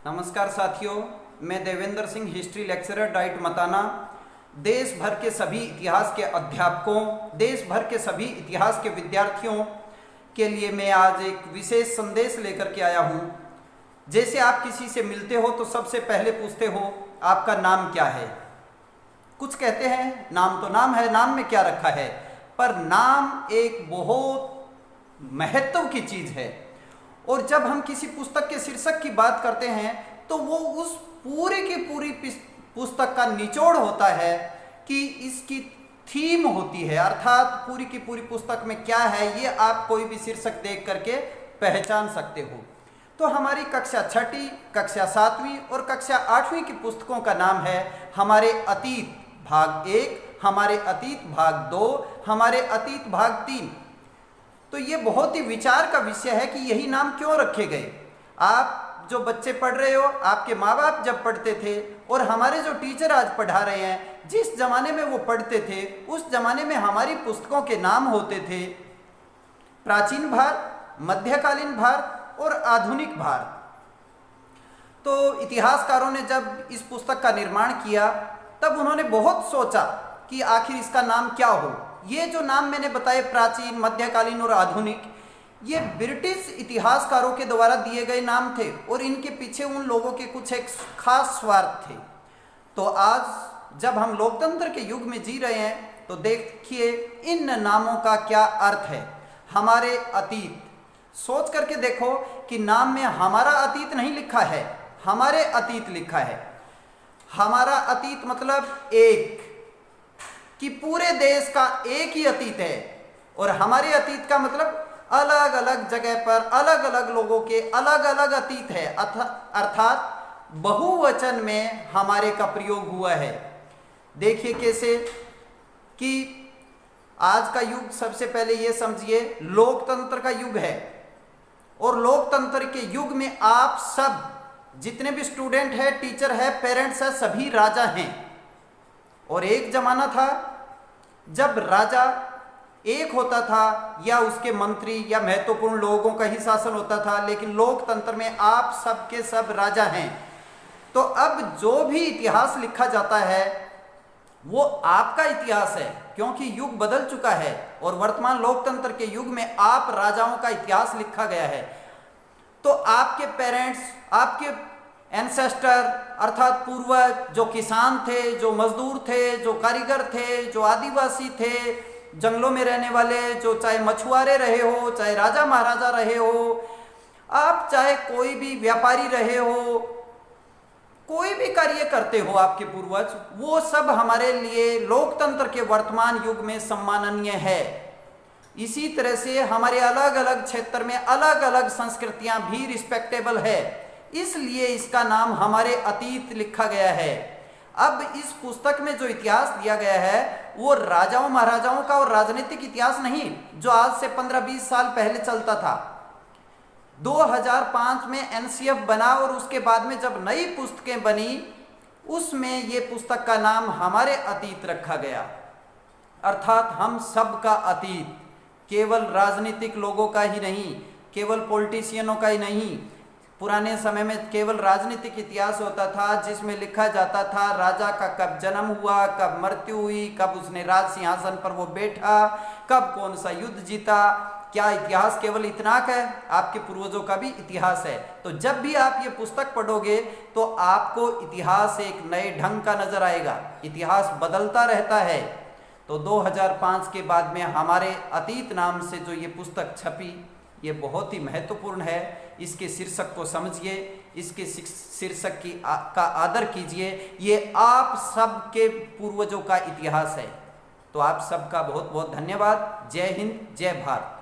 नमस्कार साथियों, मैं Devendra Singh, history lecturer, DIET Matana. देश भर के सभी इतिहास के अध्यापकों, देश भर के सभी इतिहास के विद्यार्थियों के लिए मैं आज एक विशेष संदेश लेकर के आया हूँ। जैसे आप किसी से मिलते हो तो सबसे पहले पूछते हो आपका नाम क्या है। कुछ कहते हैं नाम तो नाम है, नाम में क्या रखा है, पर नाम एक बहुत महत्व की चीज़ है। और जब हम किसी पुस्तक के शीर्षक की बात करते हैं तो वो उस पूरी की पूरी पुस्तक का निचोड़ होता है कि इसकी थीम होती है, अर्थात पूरी की पूरी पुस्तक में क्या है ये आप कोई भी शीर्षक देख करके पहचान सकते हो। तो हमारी कक्षा 6ठी, कक्षा 7वीं और कक्षा 8वीं की पुस्तकों का नाम है हमारे अतीत भाग 1, हमारे अतीत भाग 2, हमारे अतीत भाग 3। तो ये बहुत ही विचार का विषय है कि यही नाम क्यों रखे गए। आप जो बच्चे पढ़ रहे हो, आपके माँ बाप जब पढ़ते थे और हमारे जो टीचर आज पढ़ा रहे हैं, जिस जमाने में वो पढ़ते थे उस जमाने में हमारी पुस्तकों के नाम होते थे प्राचीन भारत, मध्यकालीन भारत और आधुनिक भारत। तो इतिहासकारों ने जब इस पुस्तक का निर्माण किया तब उन्होंने बहुत सोचा कि आखिर इसका नाम क्या हो। ये जो नाम मैंने बताए, प्राचीन, मध्यकालीन और आधुनिक, ये ब्रिटिश इतिहासकारों के द्वारा दिए गए नाम थे और इनके पीछे उन लोगों के कुछ एक खास स्वार्थ थे। तो आज जब हम लोकतंत्र के युग में जी रहे हैं तो देखिए इन नामों का क्या अर्थ है। हमारे अतीत, सोच करके देखो कि नाम में हमारा अतीत नहीं लिखा है, हमारे अतीत लिखा है। हमारा अतीत मतलब एक, कि पूरे देश का एक ही अतीत है, और हमारे अतीत का मतलब अलग अलग जगह पर अलग अलग लोगों के अलग अलग अतीत है, अर्थात बहुवचन में हमारे का प्रयोग हुआ है। देखिए कैसे कि आज का युग, सबसे पहले ये समझिए, लोकतंत्र का युग है और लोकतंत्र के युग में आप सब जितने भी स्टूडेंट है, टीचर है, पेरेंट्स है, सभी राजा हैं। और एक जमाना था जब राजा एक होता था या उसके मंत्री या महत्वपूर्ण लोगों का ही शासन होता था, लेकिन लोकतंत्र में आप सब के सब राजा हैं। तो अब जो भी इतिहास लिखा जाता है वो आपका इतिहास है, क्योंकि युग बदल चुका है और वर्तमान लोकतंत्र के युग में आप राजाओं का इतिहास लिखा गया है। तो आपके पेरेंट्स, आपके एंसेस्टर अर्थात पूर्वज, जो किसान थे, जो मजदूर थे, जो कारीगर थे, जो आदिवासी थे, जंगलों में रहने वाले, जो चाहे मछुआरे रहे हो, चाहे राजा महाराजा रहे हो, आप चाहे कोई भी व्यापारी रहे हो, कोई भी कार्य करते हो, आपके पूर्वज, वो सब हमारे लिए लोकतंत्र के वर्तमान युग में सम्माननीय है। इसी तरह से हमारे अलग अलग क्षेत्र में अलग अलग संस्कृतियां भी रिस्पेक्टेबल है, इसलिए इसका नाम हमारे अतीत लिखा गया है। अब इस पुस्तक में जो इतिहास दिया गया है वो राजाओं महाराजाओं का और राजनीतिक इतिहास नहीं, जो आज से 15-20 साल पहले चलता था। 2005 में एनसीएफ बना और उसके बाद में जब नई पुस्तकें बनी उसमें ये पुस्तक का नाम हमारे अतीत रखा गया, अर्थात हम सब का अतीत, केवल राजनीतिक लोगों का ही नहीं, केवल पॉलिटिशियनों का ही नहीं। पुराने समय में केवल राजनीतिक इतिहास होता था जिसमें लिखा जाता था राजा का कब जन्म हुआ, कब मृत्यु हुई, कब उसने राज सिंहासन पर वो बैठा, कब कौन सा युद्ध जीता। क्या इतिहास केवल इतना है? आपके पूर्वजों का भी इतिहास है। तो जब भी आप ये पुस्तक पढ़ोगे तो आपको इतिहास एक नए ढंग का नजर आएगा। इतिहास बदलता रहता है। तो 2005 के बाद में हमारे अतीत नाम से जो ये पुस्तक छपी, ये बहुत ही महत्वपूर्ण है। इसके शीर्षक को समझिए, इसके शीर्षक का आदर कीजिए। ये आप सबके पूर्वजों का इतिहास है। तो आप सबका बहुत बहुत धन्यवाद। जय हिंद, जय भारत।